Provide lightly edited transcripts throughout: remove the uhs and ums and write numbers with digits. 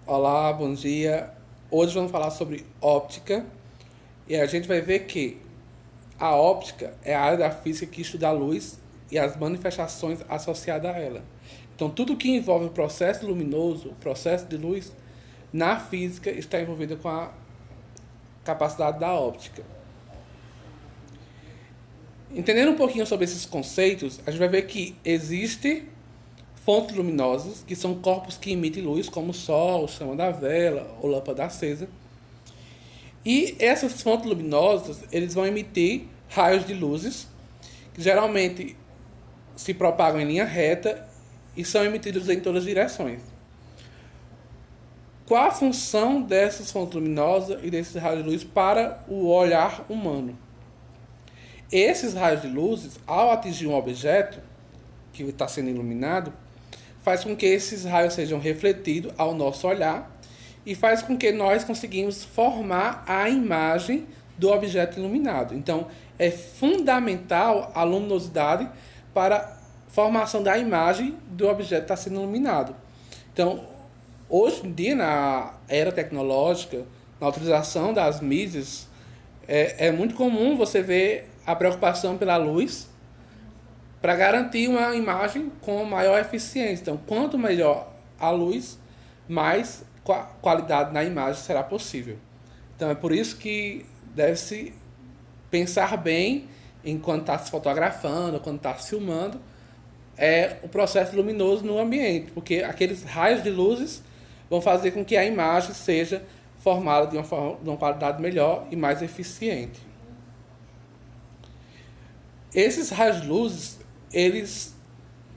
Olá, bom dia. Hoje vamos falar sobre óptica e a gente vai ver que a óptica é a área da física que estuda a luz e as manifestações associadas a ela. Então, tudo que envolve o processo luminoso, o processo de luz, na física está envolvido com a capacidade da óptica. Entendendo um pouquinho sobre esses conceitos, a gente vai ver que existe fontes luminosas, que são corpos que emitem luz, como o sol, chama da vela ou lâmpada acesa. E essas fontes luminosas, eles vão emitir raios de luzes, que geralmente se propagam em linha reta e são emitidos em todas as direções. Qual a função dessas fontes luminosas e desses raios de luz para o olhar humano? Esses raios de luzes, ao atingir um objeto que está sendo iluminado, faz com que esses raios sejam refletidos ao nosso olhar e faz com que nós conseguimos formar a imagem do objeto iluminado. Então, é fundamental a luminosidade para a formação da imagem do objeto que está sendo iluminado. Então, hoje em dia, na era tecnológica, na utilização das mídias, é muito comum você ver a preocupação pela luz para garantir uma imagem com maior eficiência. Então, quanto melhor a luz, mais qualidade na imagem será possível. Então, é por isso que deve-se pensar bem enquanto está se fotografando, quando está se filmando, o processo luminoso no ambiente, porque aqueles raios de luzes vão fazer com que a imagem seja formada de uma qualidade melhor e mais eficiente. Esses raios de luzes, eles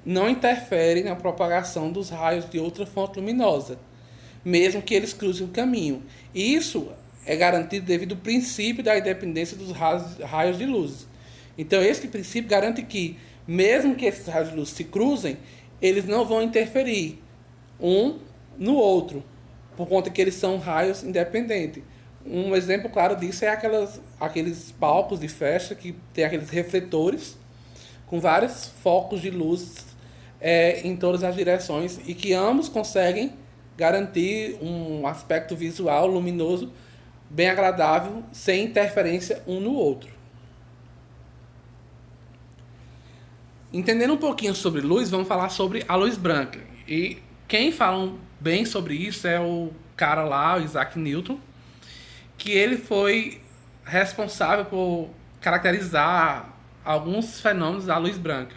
não interferem na propagação dos raios de outra fonte luminosa, mesmo que eles cruzem o caminho. E isso é garantido devido ao princípio da independência dos raios de luz. Então, esse princípio garante que, mesmo que esses raios de luz se cruzem, eles não vão interferir um no outro, por conta que eles são raios independentes. Um exemplo claro disso é aqueles palcos de festa que tem aqueles refletores com vários focos de luz em todas as direções e que ambos conseguem garantir um aspecto visual luminoso bem agradável, sem interferência um no outro. Entendendo um pouquinho sobre luz, vamos falar sobre a luz branca. E quem fala bem sobre isso é o cara lá, o Isaac Newton, que ele foi responsável por caracterizar alguns fenômenos da luz branca.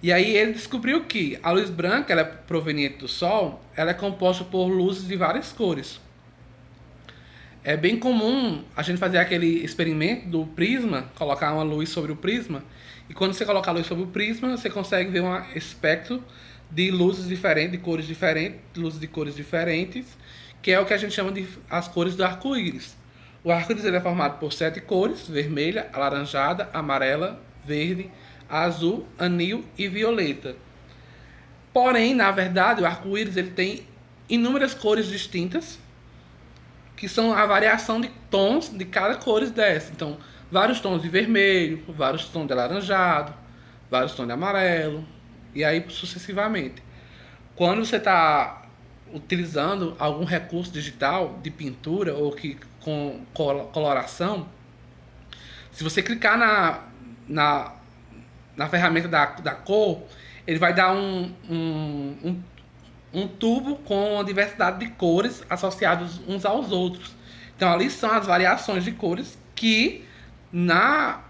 E aí ele descobriu que a luz branca, ela é proveniente do Sol, ela é composta por luzes de várias cores. É bem comum a gente fazer aquele experimento do prisma, colocar uma luz sobre o prisma, e quando você coloca a luz sobre o prisma, você consegue ver um espectro de luzes diferentes, de cores diferentes, luzes de cores diferentes, que é o que a gente chama de as cores do arco-íris. O arco-íris é formado por 7 cores: vermelha, alaranjada, amarela, verde, azul, anil e violeta. Porém, na verdade, o arco-íris ele tem inúmeras cores distintas, que são a variação de tons de cada cor dessa. Então, vários tons de vermelho, vários tons de alaranjado, vários tons de amarelo, e aí sucessivamente. Quando você está utilizando algum recurso digital de pintura ou que com coloração, se você clicar na, na ferramenta da cor, ele vai dar um tubo com uma diversidade de cores associados uns aos outros. Então ali são as variações de cores que na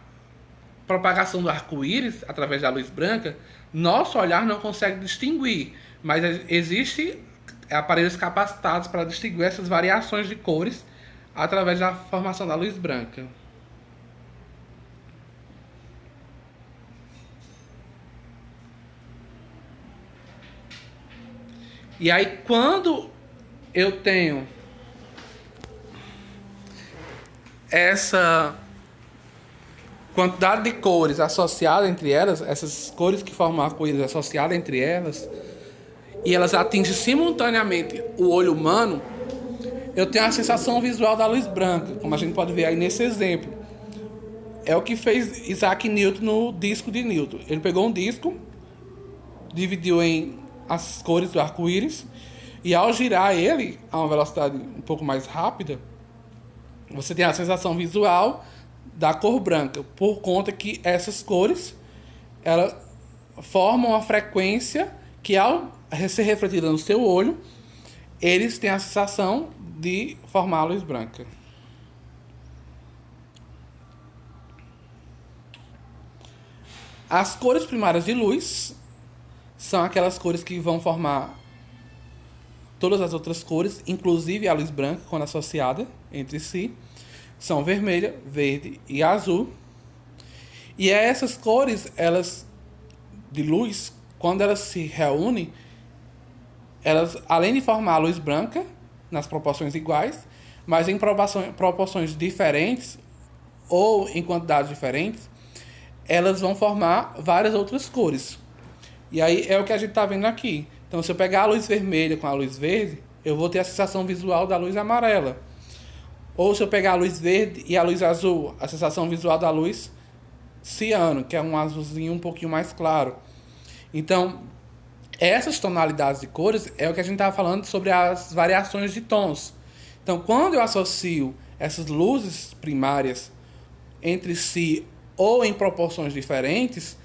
propagação do arco-íris através da luz branca, nosso olhar não consegue distinguir, mas existe aparelhos capacitados para distinguir essas variações de cores através da formação da luz branca. E aí quando eu tenho essa quantidade de cores associada entre elas, essas cores que formam arco-íris associadas entre elas, e elas atingem simultaneamente o olho humano, eu tenho a sensação visual da luz branca, como a gente pode ver aí nesse exemplo. É o que fez Isaac Newton no disco de Newton. Ele pegou um disco, dividiu em as cores do arco-íris, E ao girar ele a uma velocidade um pouco mais rápida, você tem a sensação visual da cor branca, por conta que essas cores elas formam uma frequência que, ao ser refletida no seu olho, eles têm a sensação de formar a luz branca. As cores primárias de luz são aquelas cores que vão formar todas as outras cores, inclusive a luz branca, quando associada entre si. São vermelha, verde e azul. E essas cores, elas de luz, quando elas se reúnem, elas, além de formar a luz branca, nas proporções iguais, mas em proporções diferentes, ou em quantidades diferentes, elas vão formar várias outras cores. E aí é o que a gente está vendo aqui. Então, se eu pegar a luz vermelha com a luz verde, eu vou ter a sensação visual da luz amarela. Ou se eu pegar a luz verde e a luz azul, a sensação visual da luz ciano, que é um azulzinho um pouquinho mais claro. Então, essas tonalidades de cores é o que a gente estava falando sobre as variações de tons. Então, quando eu associo essas luzes primárias entre si ou em proporções diferentes,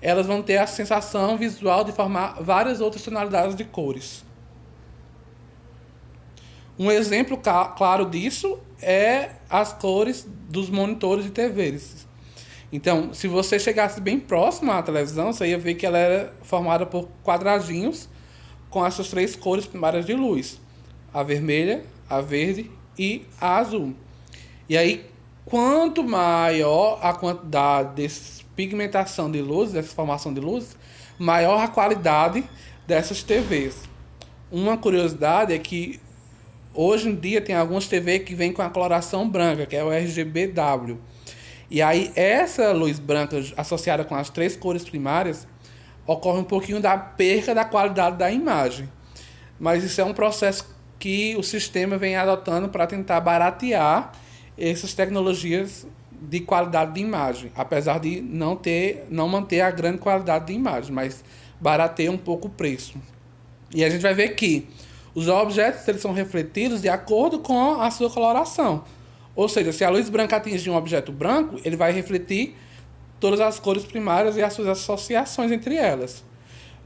elas vão ter a sensação visual de formar várias outras tonalidades de cores. Um exemplo claro disso é as cores dos monitores de TVs. Então, se você chegasse bem próximo à televisão, você ia ver que ela era formada por quadradinhos com essas três cores primárias de luz: a vermelha, a verde e a azul. E aí, quanto maior a quantidade dessa pigmentação de luz, dessa formação de luz, maior a qualidade dessas TVs. Uma curiosidade é que hoje em dia tem algumas TVs que vêm com a coloração branca, que é o RGBW. E aí essa luz branca associada com as três cores primárias ocorre um pouquinho da perca da qualidade da imagem. Mas isso é um processo que o sistema vem adotando para tentar baratear essas tecnologias de qualidade de imagem, apesar de não manter a grande qualidade de imagem, mas barateia um pouco o preço. E a gente vai ver que os objetos eles são refletidos de acordo com a sua coloração. Ou seja, se a luz branca atingir um objeto branco, ele vai refletir todas as cores primárias e as suas associações entre elas.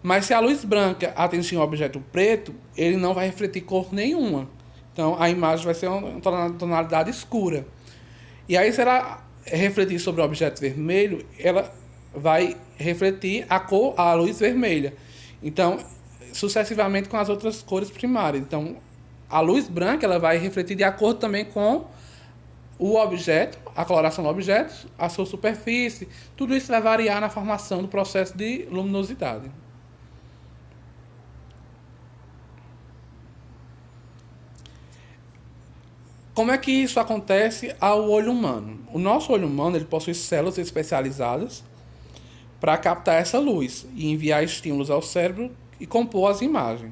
Mas se a luz branca atingir um objeto preto, ele não vai refletir cor nenhuma. Então a imagem vai ser uma tonalidade escura. E aí, se ela refletir sobre o objeto vermelho, ela vai refletir a luz vermelha. Então, sucessivamente com as outras cores primárias. Então, a luz branca ela vai refletir de acordo também com o objeto, a coloração do objeto, a sua superfície. Tudo isso vai variar na formação do processo de luminosidade. Como é que isso acontece ao olho humano? O nosso olho humano ele possui células especializadas para captar essa luz e enviar estímulos ao cérebro e compor as imagens.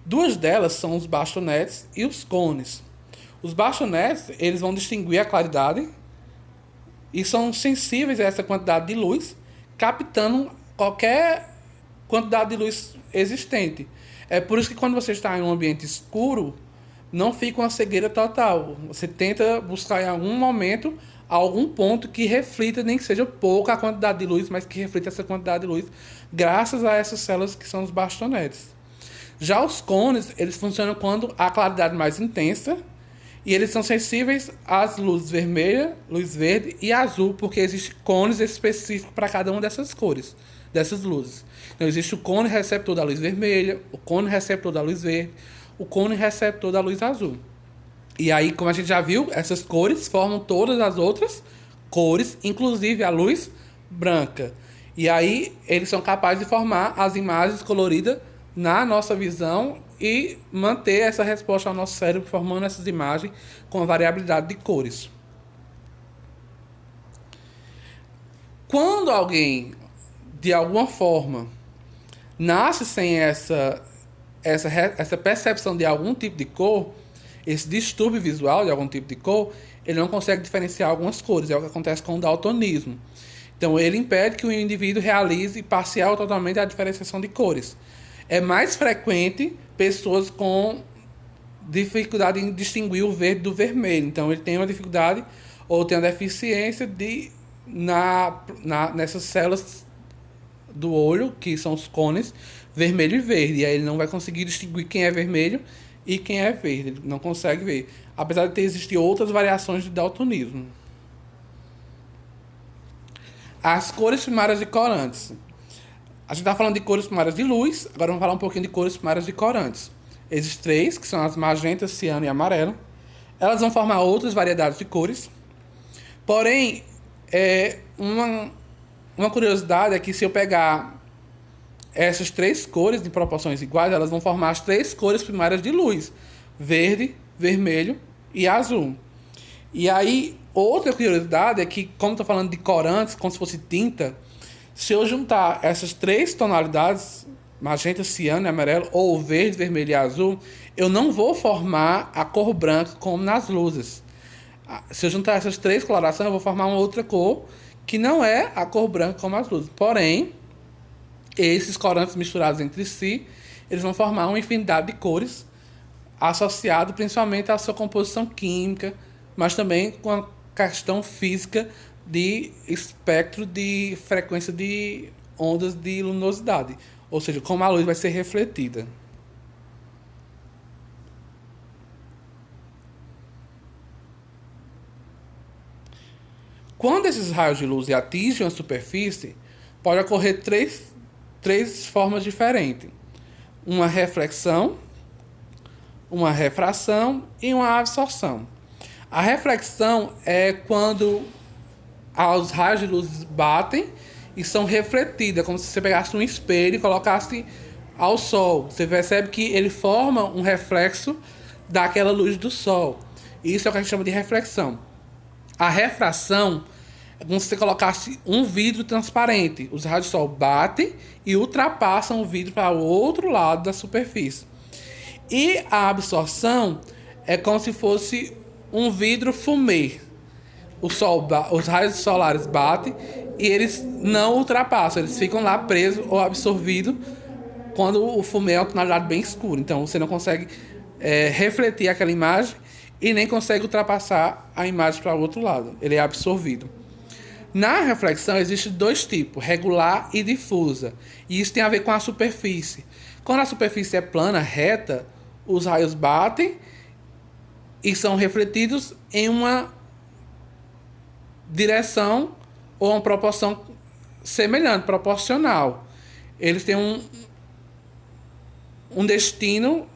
Duas delas são os bastonetes e os cones. Os bastonetes eles vão distinguir a claridade e são sensíveis a essa quantidade de luz, captando qualquer quantidade de luz existente. É por isso que quando você está em um ambiente escuro, não fica uma cegueira total. Você tenta buscar em algum momento algum ponto que reflita, nem que seja pouca a quantidade de luz, mas que reflita essa quantidade de luz, graças a essas células que são os bastonetes. Já os cones, eles funcionam quando a claridade é mais intensa, e eles são sensíveis às luzes vermelha, luz verde e azul, porque existem cones específicos para cada uma dessas cores, dessas luzes. Então existe o cone receptor da luz vermelha, o cone receptor da luz verde, o cone receptor da luz azul. E aí, como a gente já viu, essas cores formam todas as outras cores, inclusive a luz branca. E aí, eles são capazes de formar as imagens coloridas na nossa visão e manter essa resposta ao nosso cérebro, formando essas imagens com a variabilidade de cores. Quando alguém, de alguma forma, nasce sem essa percepção de algum tipo de cor, esse distúrbio visual de algum tipo de cor, ele não consegue diferenciar algumas cores. É o que acontece com o daltonismo. Então, ele impede que o indivíduo realize parcial ou totalmente a diferenciação de cores. é mais frequente pessoas com dificuldade em distinguir o verde do vermelho. Então ele tem uma dificuldade ou tem uma deficiência nessas células do olho, que são os cones, vermelho e verde. E aí ele não vai conseguir distinguir quem é vermelho e quem é verde. Ele não consegue ver. Apesar de existir outras variações de daltonismo. As cores primárias de corantes. A gente está falando de cores primárias de luz, agora vamos falar um pouquinho de cores primárias de corantes. Existem três, que são as magenta, ciano e amarelo. Elas vão formar outras variedades de cores. Porém, uma curiosidade é que se eu pegar essas três cores em proporções iguais, elas vão formar as três cores primárias de luz: verde, vermelho e azul. E aí, outra curiosidade é que, como estou falando de corantes, como se fosse tinta, se eu juntar essas três tonalidades, magenta, ciano e amarelo, ou verde, vermelho e azul, eu não vou formar a cor branca como nas luzes. Se eu juntar essas três colorações, eu vou formar uma outra cor que não é a cor branca como as luzes. Porém, esses corantes misturados entre si, eles vão formar uma infinidade de cores, associado principalmente à sua composição química, mas também com a questão física de espectro de frequência de ondas de luminosidade, ou seja, como a luz vai ser refletida. Quando esses raios de luz atingem a superfície, pode ocorrer três formas diferentes: uma reflexão, uma refração e uma absorção. A reflexão é quando os raios de luz batem e são refletidos, como se você pegasse um espelho e colocasse ao sol. Você percebe que ele forma um reflexo daquela luz do sol. Isso é o que a gente chama de reflexão. A refração é como se você colocasse um vidro transparente. Os raios do sol batem e ultrapassam o vidro para o outro lado da superfície. E a absorção é como se fosse um vidro fumê. Os raios solares batem e eles não ultrapassam, eles ficam lá presos ou absorvidos quando o fumê é uma tonalidade bem escura. Então você não consegue refletir aquela imagem e nem consegue ultrapassar a imagem para o outro lado. Ele é absorvido. Na reflexão existem dois tipos, regular e difusa. E isso tem a ver com a superfície. Quando a superfície é plana, reta, os raios batem e são refletidos em uma direção ou uma proporção semelhante, proporcional. Eles têm um destino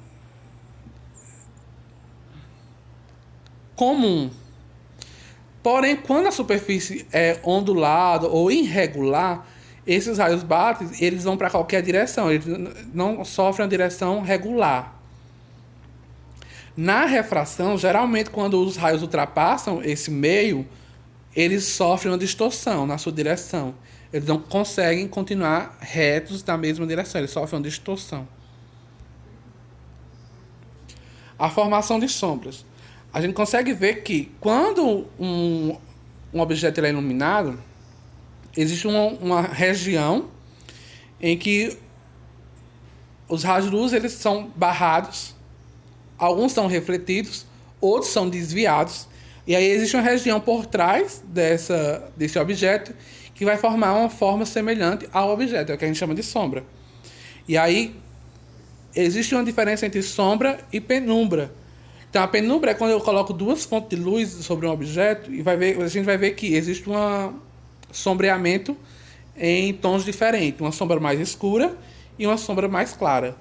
comum. Porém, quando a superfície é ondulada ou irregular, esses raios batem, eles vão para qualquer direção, eles não sofrem uma direção regular. Na refração, geralmente quando os raios ultrapassam esse meio, eles sofrem uma distorção na sua direção. Eles não conseguem continuar retos na mesma direção, eles sofrem uma distorção. A formação de sombras. A gente consegue ver que quando um objeto é iluminado, existe uma região em que os raios de luz eles são barrados, alguns são refletidos, outros são desviados, e aí existe uma região por trás desse objeto que vai formar uma forma semelhante ao objeto, é o que a gente chama de sombra. E aí existe uma diferença entre sombra e penumbra. Então, a penumbra é quando eu coloco duas fontes de luz sobre um objeto e a gente vai ver que existe um sombreamento em tons diferentes. Uma sombra mais escura e uma sombra mais clara.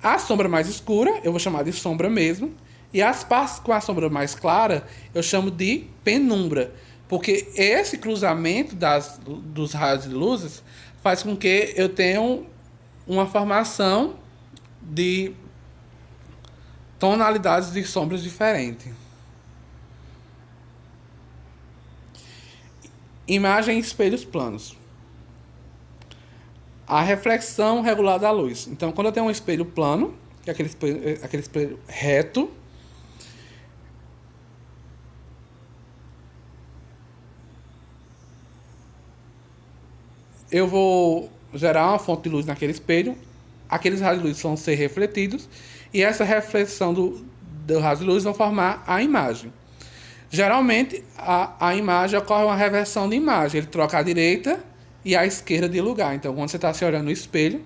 A sombra mais escura eu vou chamar de sombra mesmo. E as partes com a sombra mais clara eu chamo de penumbra. Porque esse cruzamento dos raios de luzes faz com que eu tenha uma formação de tonalidades de sombras diferentes. Imagem em espelhos planos. A reflexão regular da luz. Então, quando eu tenho um espelho plano, que é aquele espelho reto, eu vou gerar uma fonte de luz naquele espelho aqueles raios de luz vão ser refletidos e essa reflexão do raio de luz vão formar a imagem. Geralmente, a imagem ocorre uma reversão de imagem. Ele troca a direita e a esquerda de lugar. Então, quando você está se olhando no espelho,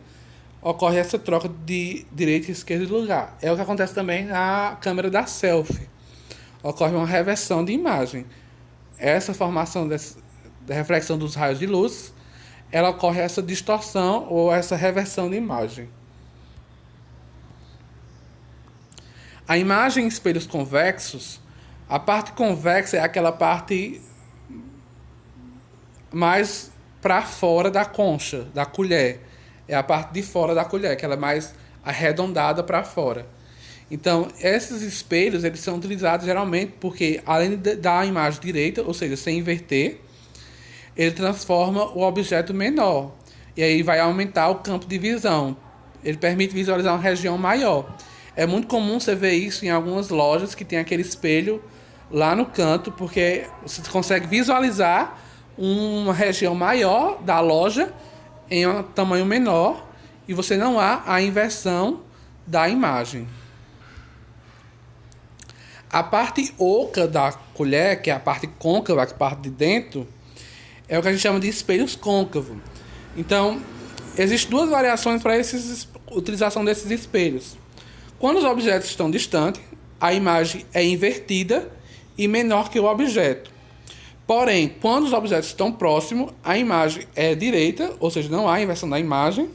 ocorre essa troca de direita e esquerda de lugar. É o que acontece também na câmera da selfie. Ocorre uma reversão de imagem. Essa formação da reflexão dos raios de luz, ela ocorre essa distorção ou essa reversão de imagem. A imagem em espelhos convexos, a parte convexa é aquela parte mais para fora da concha, da colher. É a parte de fora da colher, que ela é mais arredondada para fora. Então, esses espelhos eles são utilizados geralmente porque, além de dar a imagem direita, ou seja, sem inverter, ele transforma o objeto menor. E aí vai aumentar o campo de visão. Ele permite visualizar uma região maior. É muito comum você ver isso em algumas lojas que tem aquele espelho lá no canto, porque você consegue visualizar uma região maior da loja em um tamanho menor e você não há a inversão da imagem. A parte oca da colher, que é a parte côncava, a parte de dentro, é o que a gente chama de espelhos côncavos. Então, existem duas variações para a utilização desses espelhos. Quando os objetos estão distantes, a imagem é invertida e menor que o objeto. Porém, quando os objetos estão próximos, a imagem é direita, ou seja, não há inversão da imagem,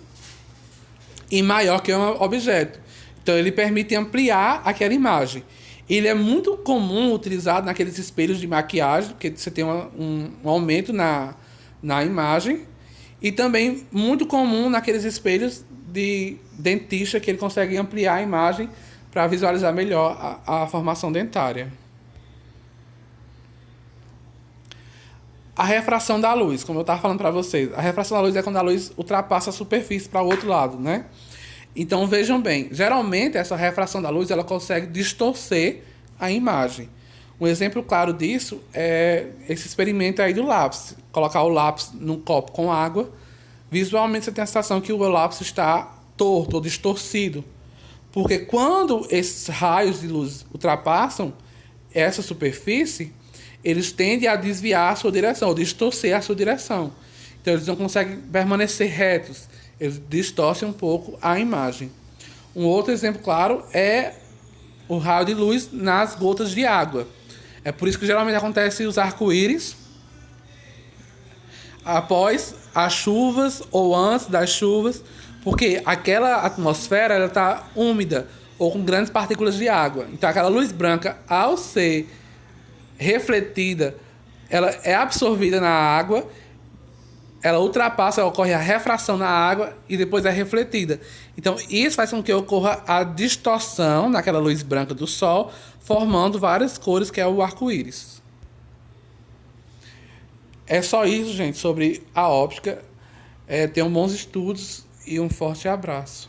e maior que o objeto. Então, ele permite ampliar aquela imagem. Ele é muito comum utilizado naqueles espelhos de maquiagem, porque você tem um aumento na imagem. E também muito comum naqueles espelhos de dentista, que ele consegue ampliar a imagem para visualizar melhor a formação dentária. A refração da luz, como eu estava falando para vocês. A refração da luz é quando a luz ultrapassa a superfície para o outro lado, né? Então, vejam bem, geralmente essa refração da luz ela consegue distorcer a imagem. Um exemplo claro disso é esse experimento aí do lápis. Colocar o lápis num copo com água, visualmente você tem a sensação que o lápis está torto ou distorcido. Porque quando esses raios de luz ultrapassam essa superfície, eles tendem a desviar a sua direção, ou distorcer a sua direção. Então, eles não conseguem permanecer retos. Eles distorcem um pouco a imagem. Um outro exemplo claro é o raio de luz nas gotas de água. É por isso que geralmente acontece os arco-íris após as chuvas ou antes das chuvas, porque aquela atmosfera está úmida ou com grandes partículas de água. Então, aquela luz branca, ao ser refletida, ela é absorvida na água, ela ultrapassa, ocorre a refração na água e depois é refletida. Então, isso faz com que ocorra a distorção naquela luz branca do sol, formando várias cores, que é o arco-íris. É só isso, gente, sobre a óptica. Tenham bons estudos e um forte abraço.